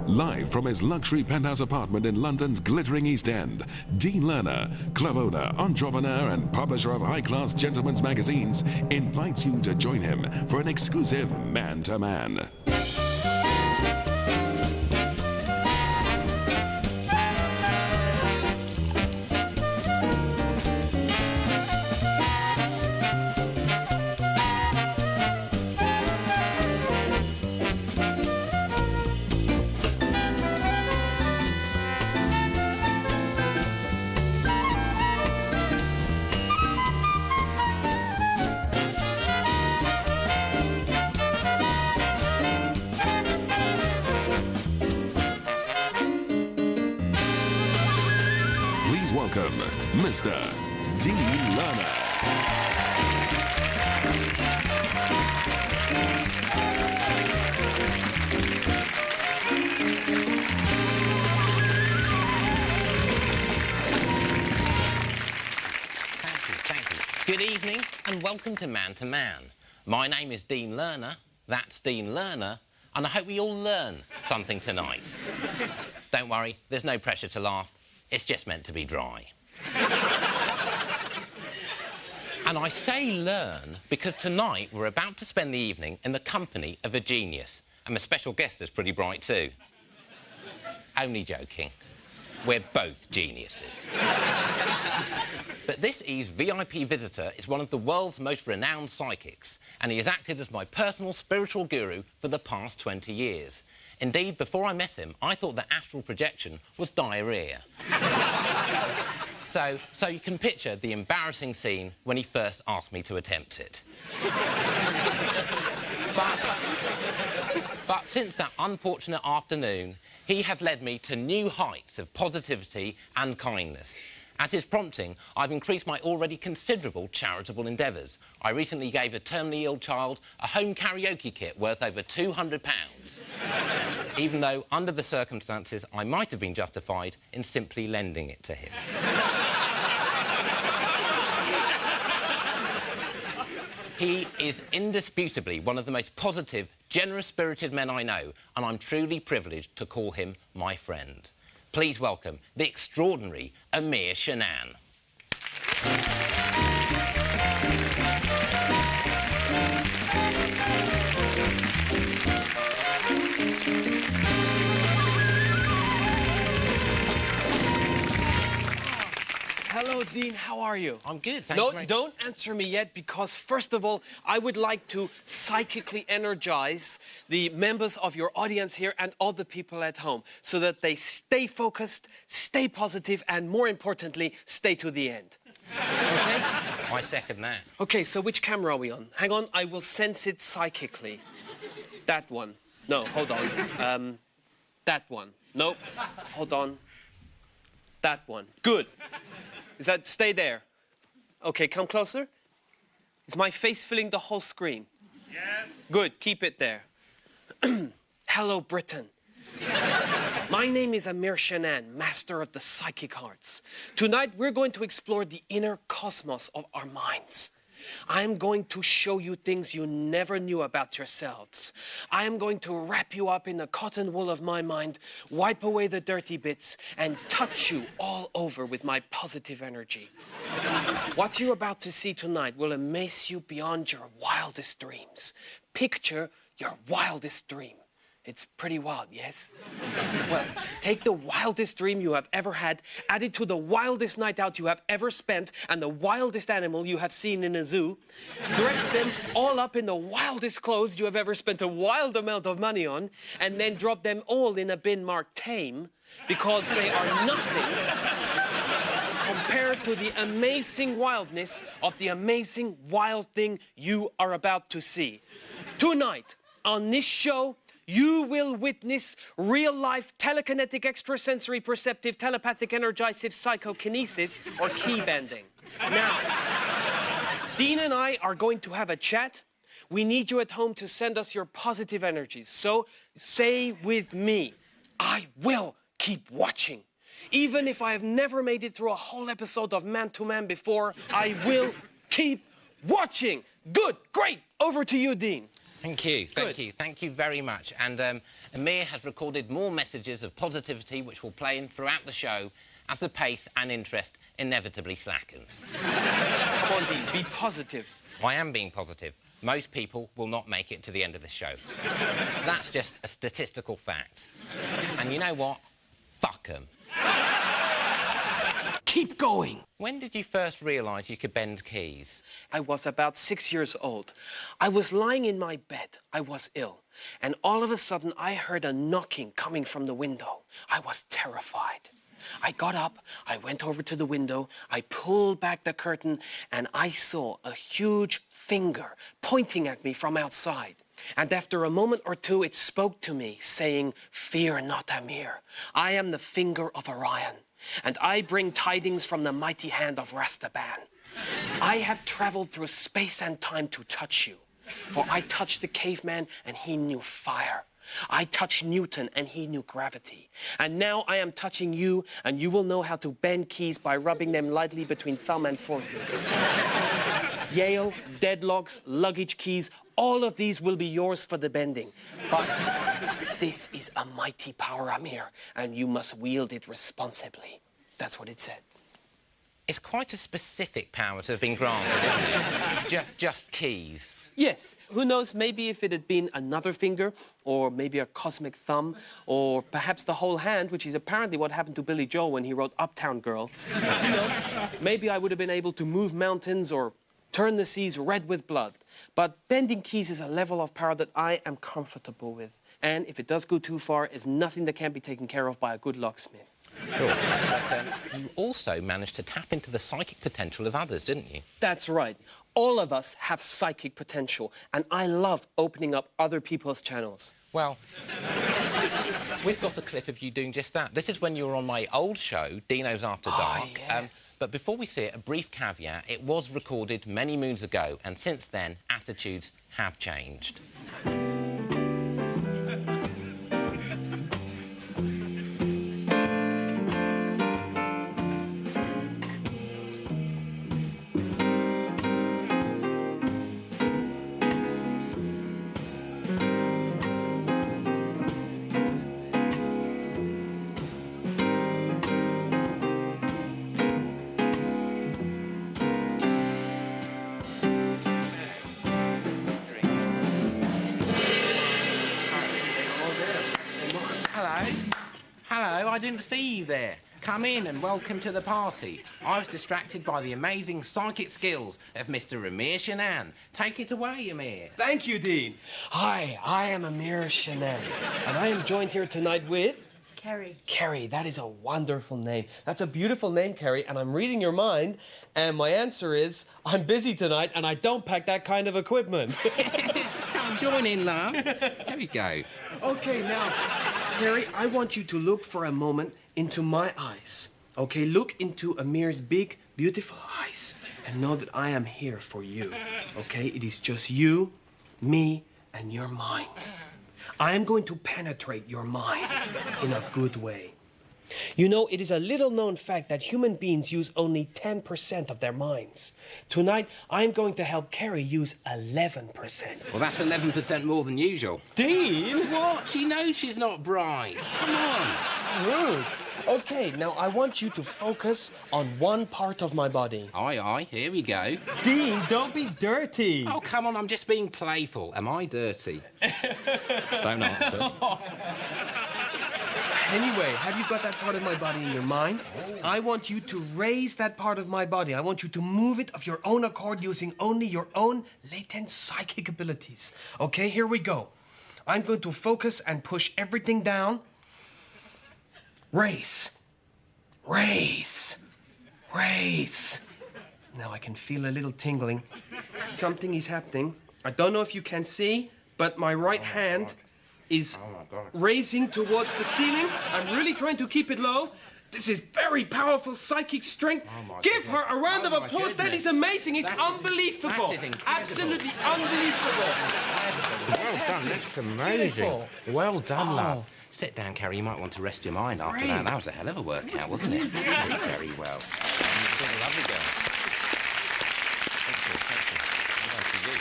Live from his luxury penthouse apartment in London's glittering East End, Dean Lerner, club owner, entrepreneur and publisher of high-class gentlemen's magazines, invites you to join him for an exclusive man-to-man. Welcome, Mr. Dean Lerner. Thank you. Good evening and welcome to Man to Man. My name is Dean Lerner, that's Dean Lerner, and I hope we all learn something tonight. Don't worry, there's no pressure to laugh. It's just meant to be dry. And I say learn because tonight we're about to spend the evening in the company of a genius. And my special guest is pretty bright too. Only joking. We're both geniuses. But this eve's VIP visitor is one of the world's most renowned psychics, and he has acted as my personal spiritual guru for the past 20 years. Indeed, before I met him, I thought that astral projection was diarrhea. So you can picture the embarrassing scene when he first asked me to attempt it. But since that unfortunate afternoon, he has led me to new heights of positivity and kindness. At his prompting, I've increased my already considerable charitable endeavours. I recently gave a terminally ill child a home karaoke kit worth over £200, even though, under the circumstances, I might have been justified in simply lending it to him. He is indisputably one of the most positive, generous-spirited men I know, and I'm truly privileged to call him my friend. Please welcome the extraordinary Amir Chanan. Hello, Dean. How are you? I'm good, thank you. No, don't answer me yet, because first of all, I would like to psychically energize the members of your audience here and all the people at home so that they stay focused, stay positive, and more importantly, stay to the end. Okay? I second that. Okay, so which camera are we on? Hang on, I will sense it psychically. That one. No, hold on. That one. Nope. Hold on. That one. Good. Is that, stay there. Okay, come closer. Is my face filling the whole screen? Yes. Good, keep it there. Hello, Britain. My name is Amir Chanan, master of the psychic arts. Tonight, we're going to explore the inner cosmos of our minds. I am going to show you things you never knew about yourselves. I am going to wrap you up in the cotton wool of my mind, wipe away the dirty bits, and touch you all over with my positive energy. What you're about to see tonight will amaze you beyond your wildest dreams. Picture your wildest dream. It's pretty wild, yes? Well, take the wildest dream you have ever had, add it to the wildest night out you have ever spent, and the wildest animal you have seen in a zoo. Dress them all up in the wildest clothes you have ever spent a wild amount of money on, and then drop them all in a bin marked tame, because they are nothing compared to the amazing wildness of the amazing wild thing you are about to see. Tonight, on this show, you will witness real-life telekinetic, extrasensory, perceptive, telepathic, energisive psychokinesis, or key bending. Now, Dean and I are going to have a chat. We need you at home to send us your positive energies. So say with me, I will keep watching. Even if I have never made it through a whole episode of Man to Man before, I will keep watching. Good, great. Over to you, Dean. Thank you very much. And Amir has recorded more messages of positivity which will play in throughout the show as the pace and interest inevitably slackens. Come on, Dean, be positive. I am being positive. Most people will not make it to the end of this show. That's just a statistical fact. And you know what? Fuck 'em. Keep going. When did you first realise you could bend keys? I was about 6 years old. I was lying in my bed. I was ill. And all of a sudden, I heard a knocking coming from the window. I was terrified. I got up, I went over to the window, I pulled back the curtain, and I saw a huge finger pointing at me from outside. And after a moment or two, it spoke to me, saying, "Fear not, Amir. I am the finger of Orion, and I bring tidings from the mighty hand of Rastaban. I have traveled through space and time to touch you, for I touched the caveman, and he knew fire. I touched Newton, and he knew gravity. And now I am touching you, and you will know how to bend keys by rubbing them lightly between thumb and forefinger. Yale, deadlocks, luggage keys, all of these will be yours for the bending. But this is a mighty power, Amir, and you must wield it responsibly." That's what it said. It's quite a specific power to have been granted, isn't it? Just keys. Yes, who knows, maybe if it had been another finger, or maybe a cosmic thumb, or perhaps the whole hand, which is apparently what happened to Billy Joel when he wrote Uptown Girl. You know, maybe I would have been able to move mountains or turn the seas red with blood. But bending keys is a level of power that I am comfortable with. And if it does go too far, it's nothing that can't be taken care of by a good locksmith. Sure. But you also managed to tap into the psychic potential of others, didn't you? That's right. All of us have psychic potential, and I love opening up other people's channels. Well, we've got a clip of you doing just that. This is when you were on my old show, Dino's After Dark. Yes. But before we see it, a brief caveat. It was recorded many moons ago, and since then, attitudes have changed. Hello, I didn't see you there. Come in and welcome to the party. I was distracted by the amazing psychic skills of Mr. Amir Chanan. Take it away, Amir. Thank you, Dean. Hi, I am Amir Chanan, and I am joined here tonight with... Carrie. Carrie, that is a wonderful name. That's a beautiful name, Carrie, and I'm reading your mind, and my answer is, I'm busy tonight, and I don't pack that kind of equipment. Come join in, love. There we go. Okay, now, Carrie, I want you to look for a moment into my eyes. Okay, look into Amir's big, beautiful eyes, and know that I am here for you. Okay, it is just you, me, and your mind. I am going to penetrate your mind in a good way. You know, it is a little-known fact that human beings use only 10% of their minds. Tonight, I'm going to help Carrie use 11%. Well, that's 11% more than usual. Dean? What? She knows she's not bright. Come on. Rude. Okay, now I want you to focus on one part of my body. Aye, here we go. Dean, don't be dirty. Oh, come on, I'm just being playful. Am I dirty? Don't answer. Anyway, have you got that part of my body in your mind? I want you to raise that part of my body. I want you to move it of your own accord using only your own latent psychic abilities. Okay, here we go. I'm going to focus and push everything down. Raise. Raise. Raise. Now I can feel a little tingling. Something is happening. I don't know if you can see, but my right hand is raising towards the ceiling. I'm really trying to keep it low. This is very powerful psychic strength. Give her a round of applause. That is amazing. It's unbelievable. Absolutely unbelievable. Well done. That's amazing. Beautiful. Well done, love. Sit down, Carrie. You might want to rest your mind after that. That was a hell of a workout, wasn't it? Very well. You're a lovely girl. Thank you. What about for you?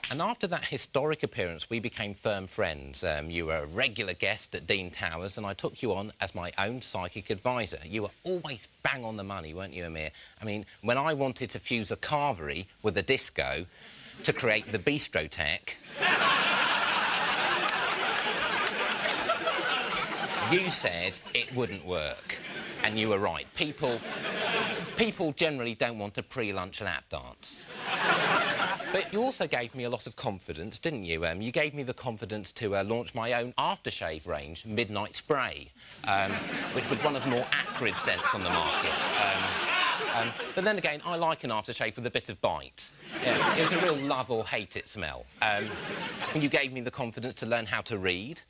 And after that historic appearance, we became firm friends. You were a regular guest at Dean Towers, and I took you on as my own psychic advisor. You were always bang on the money, weren't you, Amir? I mean, when I wanted to fuse a carvery with a disco to create the bistro tech, you said it wouldn't work. And you were right. People generally don't want a pre-lunch lap dance. But you also gave me a lot of confidence, didn't you? You gave me the confidence to launch my own aftershave range, Midnight Spray, which was one of the more acrid scents on the market. But then again, I like an aftershave with a bit of bite. Yeah, it was a real love or hate it smell. You gave me the confidence to learn how to read.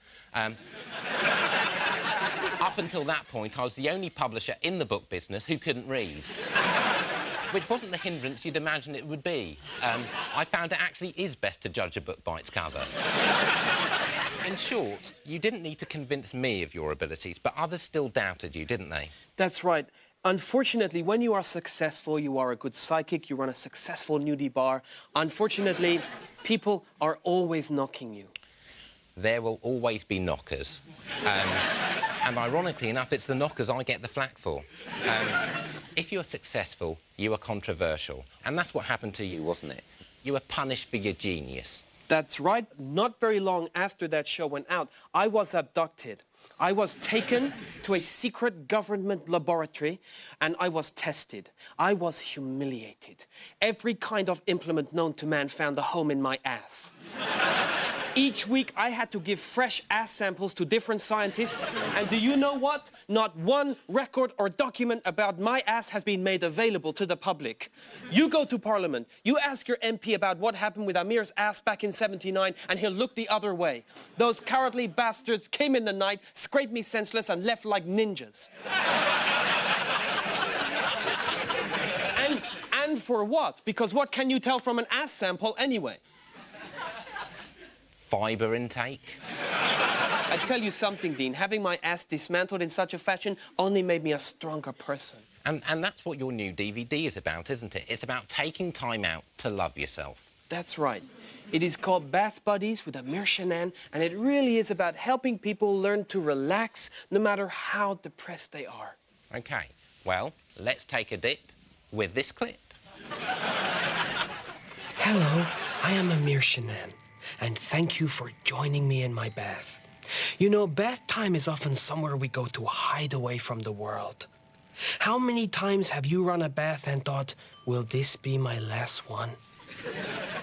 Up until that point, I was the only publisher in the book business who couldn't read. Which wasn't the hindrance you'd imagine it would be. I found it actually is best to judge a book by its cover. In short, you didn't need to convince me of your abilities, but others still doubted you, didn't they? That's right. Unfortunately, when you are successful, you are a good psychic, you run a successful nudie bar. Unfortunately, people are always knocking you. There will always be knockers. And ironically enough, it's the knockers I get the flak for. If you're successful, you are controversial. And that's what happened to you, wasn't it? You were punished for your genius. That's right. Not very long after that show went out, I was abducted. I was taken to a secret government laboratory and I was tested. I was humiliated. Every kind of implement known to man found a home in my ass. Each week, I had to give fresh ass samples to different scientists. And do you know what? Not one record or document about my ass has been made available to the public. You go to Parliament, you ask your MP about what happened with Amir's ass back in '79, and he'll look the other way. Those cowardly bastards came in the night, scraped me senseless, and left like ninjas. And for what? Because what can you tell from an ass sample anyway? Fibre intake. I tell you something, Dean. Having my ass dismantled in such a fashion only made me a stronger person. And that's what your new DVD is about, isn't it? It's about taking time out to love yourself. That's right. It is called Bath Buddies with Amir Chanan, and it really is about helping people learn to relax no matter how depressed they are. OK, well, let's take a dip with this clip. Hello, I am Amir Chanan. And thank you for joining me in my bath. You know, bath time is often somewhere we go to hide away from the world. How many times have you run a bath and thought, will this be my last one?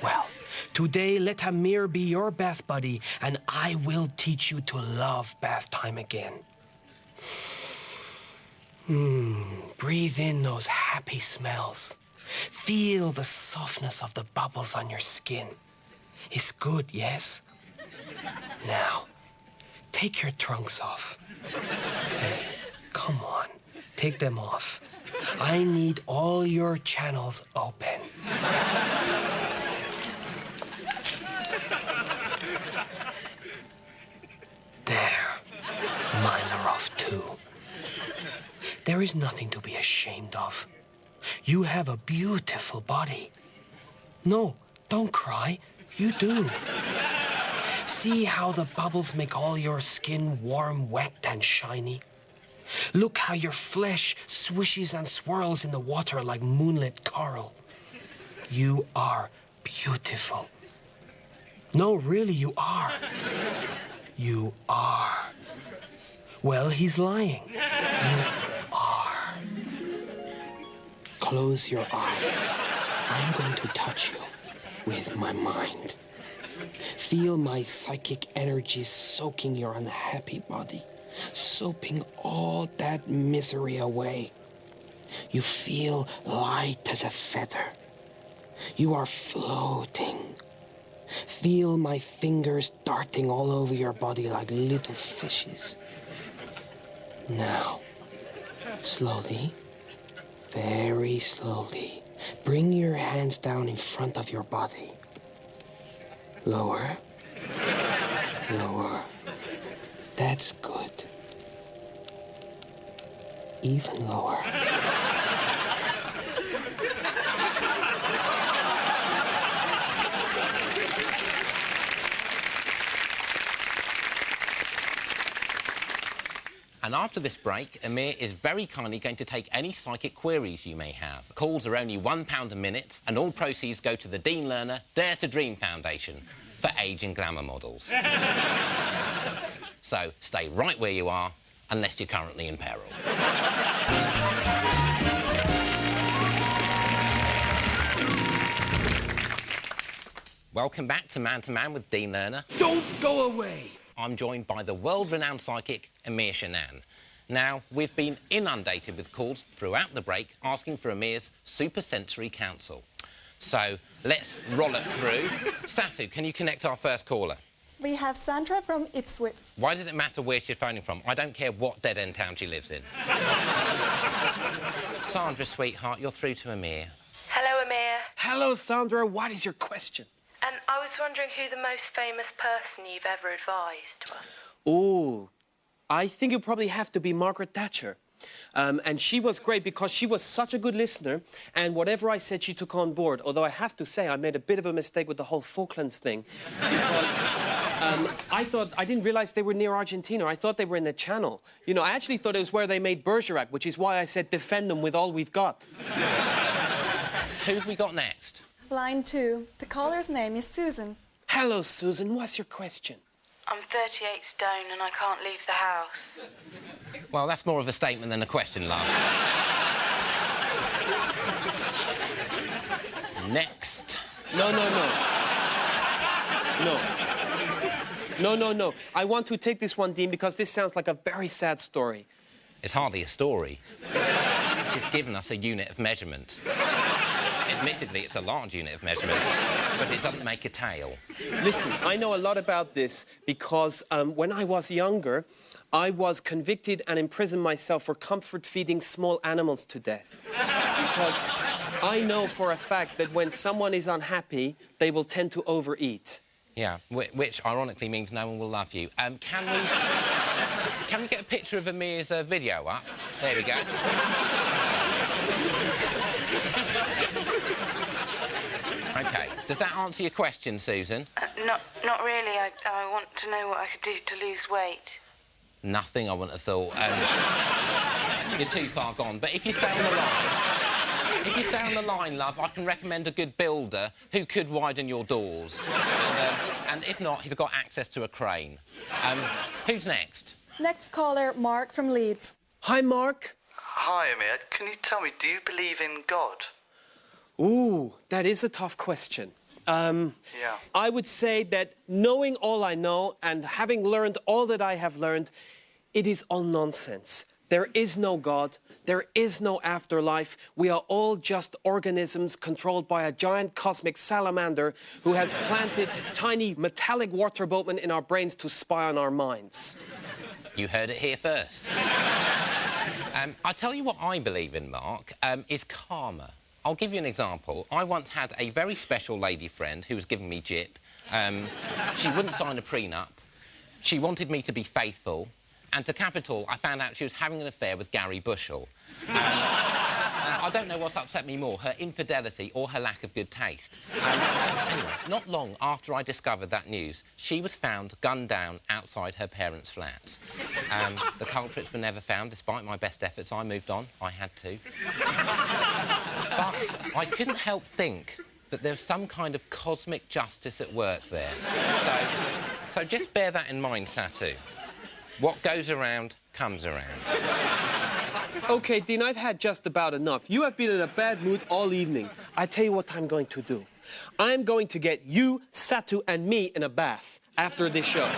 Well, today let Amir be your bath buddy, and I will teach you to love bath time again. Breathe in those happy smells. Feel the softness of the bubbles on your skin. It's good, yes? Now, take your trunks off. Hey, come on, take them off. I need all your channels open. There, mine are off too. There is nothing to be ashamed of. You have a beautiful body. No, don't cry. You do. See how the bubbles make all your skin warm, wet, and shiny? Look how your flesh swishes and swirls in the water like moonlit coral. You are beautiful. No, really, you are. You are. Well, he's lying. You are. Close your eyes. I'm going to touch you with my mind. Feel my psychic energy soaking your unhappy body, soaping all that misery away. You feel light as a feather. You are floating. Feel my fingers darting all over your body like little fishes. Now, slowly, very slowly, bring your hands down in front of your body. Lower. Lower. That's good. Even lower. And after this break, Amir is very kindly going to take any psychic queries you may have. Calls are only £1 a minute, and all proceeds go to the Dean Lerner Dare to Dream Foundation for age and glamour models. So stay right where you are, unless you're currently in peril. Welcome back to Man with Dean Lerner. Don't go away! I'm joined by the world-renowned psychic, Amir Chanan. Now, we've been inundated with calls throughout the break asking for Amir's supersensory counsel. So, let's roll it through. Satu, can you connect our first caller? We have Sandra from Ipswich. Why does it matter where she's phoning from? I don't care what dead-end town she lives in. Sandra, sweetheart, you're through to Amir. Hello, Amir. Hello, Sandra. What is your question? I was wondering who the most famous person you've ever advised was. Oh, I think it probably have to be Margaret Thatcher. And she was great because she was such a good listener, and whatever I said, she took on board. Although I have to say, I made a bit of a mistake with the whole Falklands thing. Because I didn't realize they were near Argentina. I thought they were in the Channel. You know, I actually thought it was where they made Bergerac, which is why I said defend them with all we've got. Who've we got next? Line 2. The caller's name is Susan. Hello, Susan. What's your question? I'm 38 stone and I can't leave the house. Well, that's more of a statement than a question, love. Next. No. No. I want to take this one, Dean, because this sounds like a very sad story. It's hardly a story. She's given us a unit of measurement. Admittedly, it's a large unit of measurements, but it doesn't make a tale. Listen, I know a lot about this because when I was younger, I was convicted and imprisoned myself for comfort feeding small animals to death. Because I know for a fact that when someone is unhappy, they will tend to overeat. Yeah, which ironically means no one will love you. Can we get a picture of Amir's video up? There we go. OK, does that answer your question, Susan? Not really. I want to know what I could do to lose weight. Nothing, I wouldn't have thought. You're too far gone. But if you stay on the line, love, I can recommend a good builder who could widen your doors. And if not, he's got access to a crane. Who's next? Next caller, Mark from Leeds. Hi, Mark. Hi, Amir. Can you tell me, do you believe in God? Ooh, that is a tough question. Yeah. I would say that knowing all I know and having learned all that I have learned, it is all nonsense. There is no God. There is no afterlife. We are all just organisms controlled by a giant cosmic salamander who has planted tiny metallic water boatmen in our brains to spy on our minds. You heard it here first. I'll tell you what I believe in, Mark, is karma. I'll give you an example. I once had a very special lady friend who was giving me jip. She wouldn't sign a prenup. She wanted me to be faithful. And to cap it all, I found out she was having an affair with Gary Bushell. I don't know what's upset me more, her infidelity or her lack of good taste. Anyway, not long after I discovered that news, she was found gunned down outside her parents' flat. The culprits were never found. Despite my best efforts, I moved on. I had to. But I couldn't help think that there's some kind of cosmic justice at work there. So just bear that in mind, Satu. What goes around comes around. OK, Dean, I've had just about enough. You have been in a bad mood all evening. I tell you what I'm going to do. I'm going to get you, Satu, and me in a bath after this show.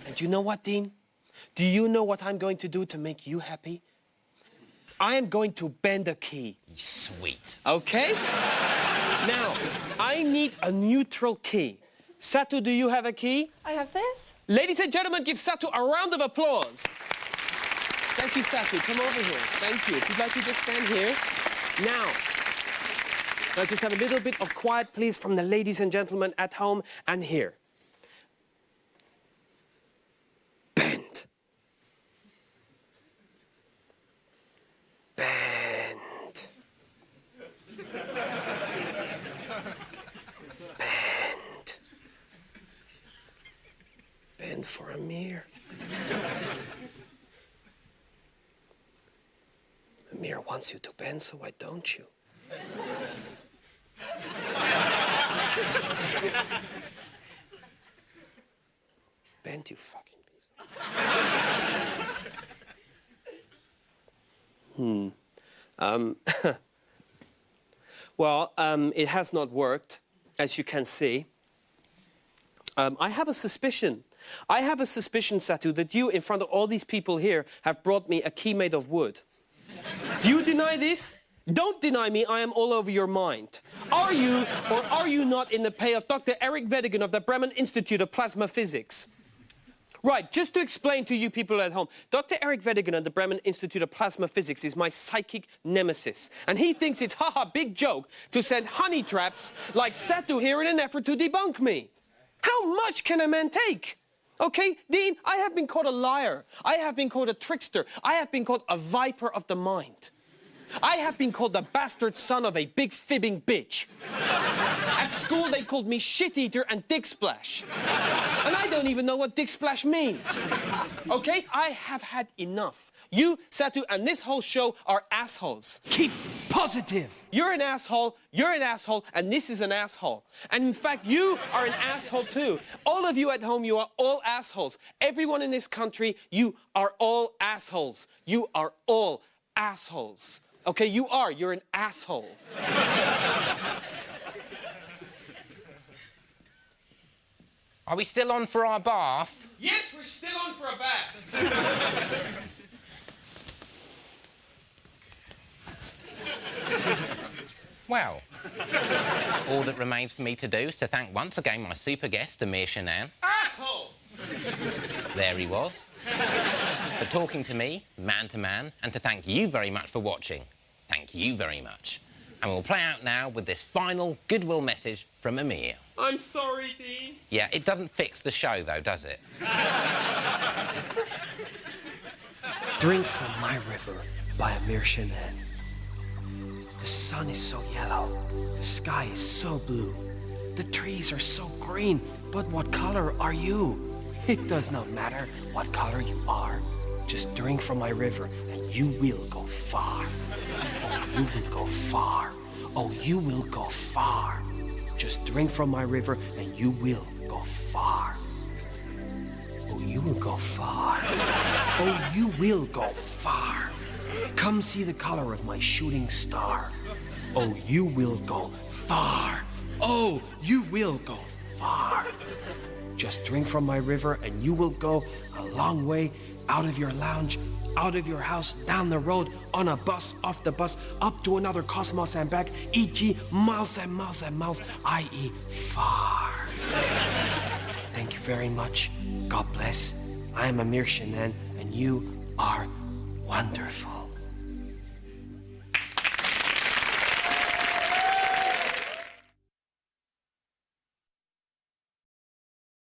And you know what, Dean? Do you know what I'm going to do to make you happy? I am going to bend a key. Sweet. OK? Now, I need a neutral key. Satu, do you have a key? I have this. Ladies and gentlemen, give Satu a round of applause. Thank you, Satu. Come over here. Thank you. If you'd like to just stand here. Now, let's just have a little bit of quiet, please, from the ladies and gentlemen at home and here. Bend. Bend. Bend. Bend for Amir. wants you to bend, so why don't you? Bend, you fucking piece. Well, it has not worked, as you can see. I have a suspicion. I have a suspicion, Satu, that you, in front of all these people here, have brought me a key made of wood. Do you deny this? Don't deny me, I am all over your mind. Are you, or are you not in the pay of Dr. Erik Veddergren of the Bremen Institute of Plasma Physics? Right, just to explain to you people at home, Dr. Erik Veddergren at the Bremen Institute of Plasma Physics is my psychic nemesis. And he thinks it's big joke to send honey traps like Satu here in an effort to debunk me. How much can a man take? Okay, Dean, I have been called a liar. I have been called a trickster. I have been called a viper of the mind. I have been called the bastard son of a big fibbing bitch. At school, they called me shit-eater and dick splash. And I don't even know what dick splash means. Okay, I have had enough. You, Satu, and this whole show are assholes. Keep positive. You're an asshole, and this is an asshole. And in fact, you are an asshole too. All of you at home, you are all assholes. Everyone in this country, you are all assholes. You are all assholes. Okay, you're an asshole. Are we still on for our bath? Yes, we're still on for a bath. Well, all that remains for me to do is to thank once again my super guest, Amir Chanan. Asshole! There he was. For talking to me, man to man, and to thank you very much for watching. Thank you very much. And we'll play out now with this final goodwill message from Amir. I'm sorry, Dean. Yeah, it doesn't fix the show, though, does it? Drink from my river by Amir Chanan. The sun is so yellow, the sky is so blue, the trees are so green, but what color are you? It does not matter what color you are. Just drink from my river and you will go far. Oh, you will go far. Oh, you will go far. Just drink from my river and you will go far. Oh, you will go far. Oh, you will go far. Come see the color of my shooting star. Oh, you will go far. Oh, you will go far. Just drink from my river and you will go a long way out of your lounge, out of your house, down the road, on a bus, off the bus, up to another cosmos and back, e.g. miles and miles and miles, i.e. far. Thank you very much. God bless. I am Amir Chanan and you are wonderful.